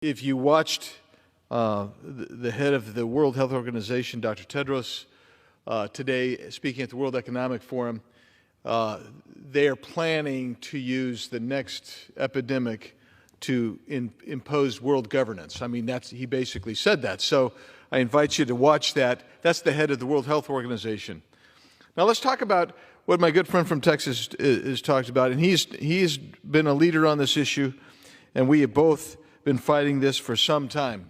if you watched the head of the World Health Organization, Dr. Tedros, today speaking at the World Economic Forum, they are planning to use the next epidemic to impose world governance. I mean, he basically said that. So I invite you to watch that. That's the head of the World Health Organization. Now let's talk about what my good friend from Texas has talked about. And he's been a leader on this issue, and we have both been fighting this for some time.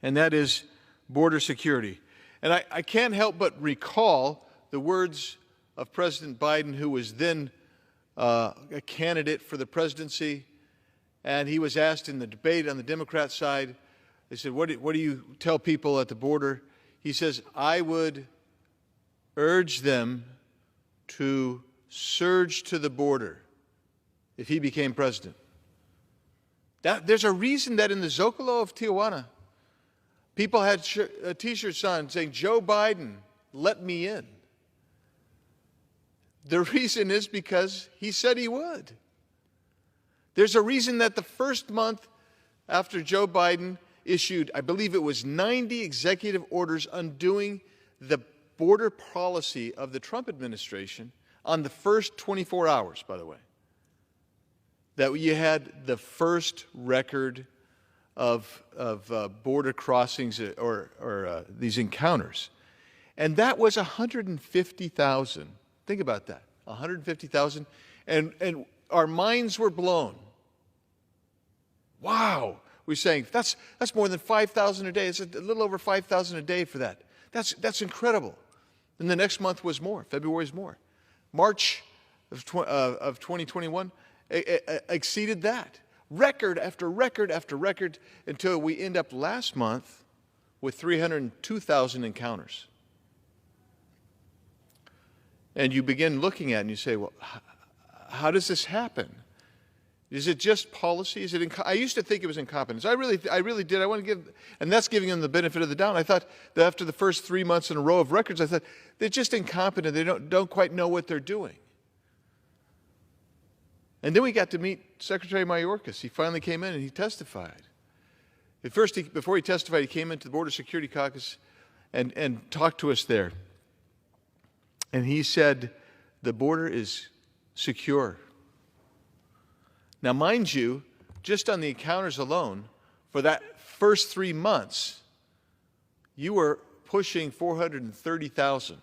And that is border security. And I can't help but recall the words of President Biden, who was then a candidate for the presidency. And he was asked in the debate on the Democrat side, they said, what do you tell people at the border? He says, I would urge them to surge to the border if he became president. There's a reason that in the Zocalo of Tijuana, people had T-shirts on saying, Joe Biden, let me in. The reason is because he said he would. There's a reason that the first month after Joe Biden issued, I believe it was 90 executive orders undoing the border policy of the Trump administration on the first 24 hours, by the way, that you had the first record of border crossings or these encounters. And that was 150,000. Think about that, 150,000. And our minds were blown. Wow. We're saying, that's more than 5,000 a day. It's a little over 5,000 a day for that. That's incredible. And the next month was more. February is more. March of 2021 exceeded that. Record after record after record until we end up last month with 302,000 encounters. And you begin looking at it and you say, well, how does this happen? Is it just policy? Is it? I used to think it was incompetence. I really did. I want to give, and that's giving them the benefit of the doubt. I thought that after the first 3 months in a row of records, I thought they're just incompetent. They don't quite know what they're doing. And then we got to meet Secretary Mayorkas. He finally came in and he testified. At first, before he testified, he came into the Border Security Caucus and talked to us there. And he said, the border is secure. Now, mind you, just on the encounters alone, for that first 3 months, you were pushing 430,000.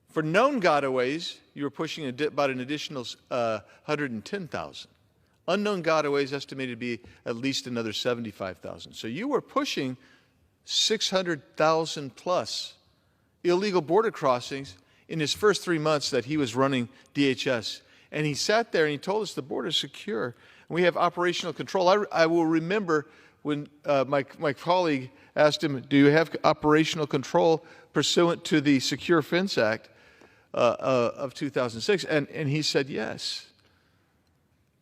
For known gotaways, you were pushing about an additional 110,000. Unknown gotaways estimated to be at least another 75,000. So you were pushing 600,000 plus illegal border crossings in his first 3 months that he was running DHS. And he sat there and he told us the border is secure. And we have operational control. I will remember when my colleague asked him, do you have operational control pursuant to the Secure Fence Act of 2006? And he said yes.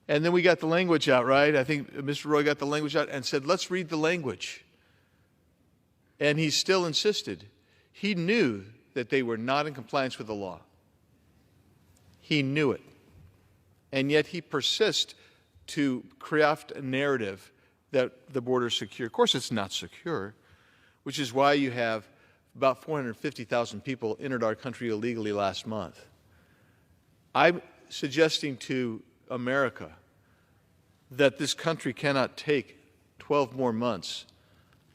And then we got the language out, right? I think Mr. Roy got the language out and said, let's read the language. And he still insisted. He knew that they were not in compliance with the law. He knew it. And yet he persists to craft a narrative that the border is secure. Of course, it's not secure, which is why you have about 450,000 people entered our country illegally last month. I'm suggesting to America that this country cannot take 12 more months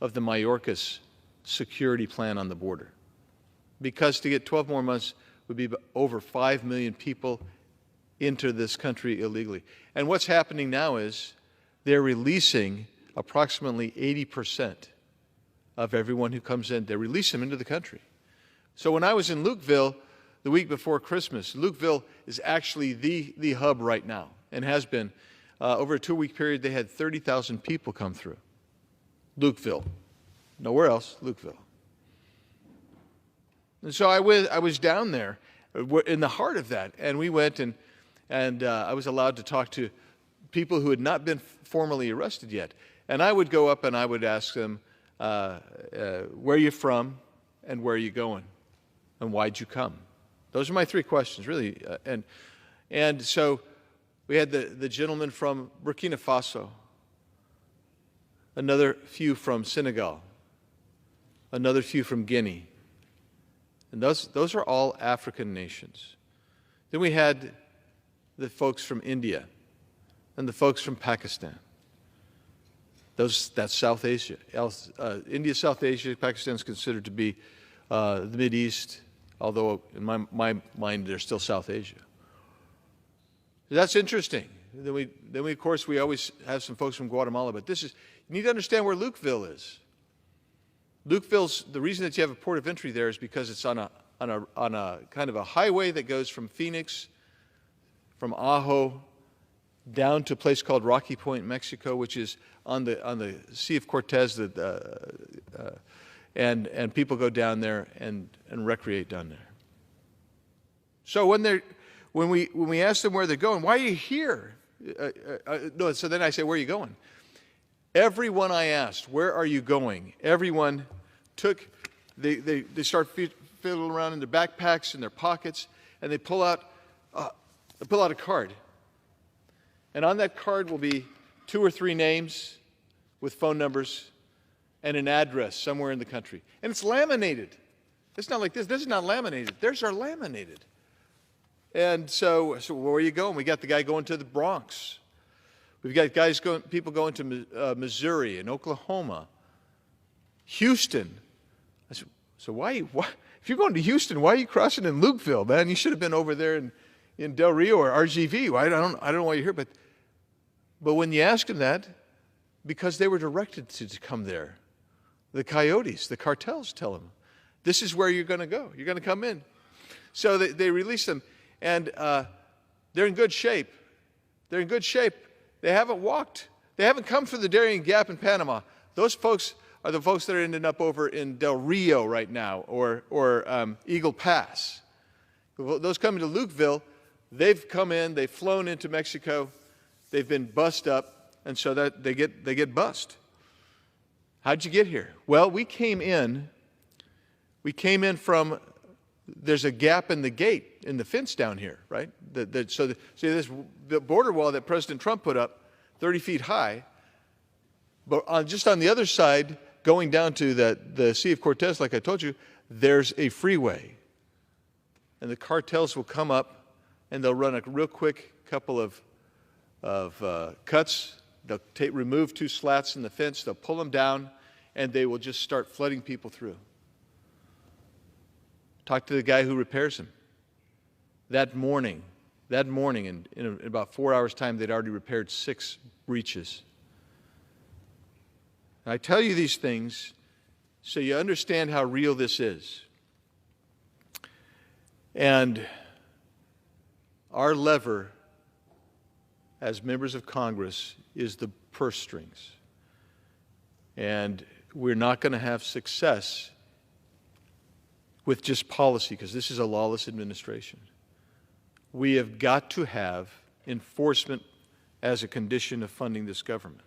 of the Mayorkas security plan on the border, because to get 12 more months would be over 5 million people into this country illegally. And what's happening now is they're releasing approximately 80% of everyone who comes in. They release them into the country. So when I was in Lukeville the week before Christmas, Lukeville is actually the hub right now and has been. Over a 2-week period, they had 30,000 people come through. Lukeville. Nowhere else, Lukeville. And so I was down there in the heart of that, and we went and I was allowed to talk to people who had not been formally arrested yet. And I would go up and I would ask them, where are you from and where are you going? And why'd you come? Those are my 3 questions, really. And so we had the gentleman from Burkina Faso another few from Senegal, another few from Guinea. And those are all African nations. Then we had the folks from India and the folks from Pakistan. That's South Asia. India, South Asia, Pakistan is considered to be the Mideast, although in my mind they're still South Asia. That's interesting. Then we of course we always have some folks from Guatemala, but you need to understand where Lukeville is. Lukeville's, the reason that you have a port of entry there is because it's on a kind of a highway that goes from Phoenix, from Ajo, down to a place called Rocky Point, Mexico, which is on the Sea of Cortez, and people go down there and recreate down there. So when we ask them where they're going, why are you here? No, so then I say, where are you going? Everyone I asked, where are you going? Everyone they start fiddling around in their backpacks and their pockets, and they pull out a card. And on that card will be 2 or 3 names with phone numbers and an address somewhere in the country. And it's laminated. It's not like this. This is not laminated. Theirs are laminated. And so where are you going? We got the guy going to the Bronx. We've got people going to Missouri and Oklahoma, Houston. I said, so why, if you're going to Houston, why are you crossing in Lukeville, man? You should have been over there in Del Rio or RGV. I don't know why you're here, but when you ask them that, because they were directed to come there, the coyotes, the cartels tell them, this is where you're going to go. You're going to come in. So they release them, and they're in good shape. They're in good shape. They haven't walked. They haven't come from the Darien Gap in Panama. Those folks are the folks that are ending up over in Del Rio right now, or Eagle Pass. Those coming to Lukeville, they've come in, they've flown into Mexico, they've been bussed up, and so that they get bussed. How'd you get here? Well, we came in from, there's a gap in the gate, in the fence down here, right? So the border wall that President Trump put up, 30 feet high, but just on the other side, going down to the Sea of Cortez, like I told you, there's a freeway. And the cartels will come up, and they'll run a real quick couple of cuts. They'll remove 2 slats in the fence, they'll pull them down, and they will just start flooding people through. Talk to the guy who repairs them. That morning, in about 4 hours' time, they'd already repaired 6 breaches. And I tell you these things so you understand how real this is. And our lever as members of Congress is the purse strings. And we're not going to have success with just policy, because this is a lawless administration. We have got to have enforcement as a condition of funding this government.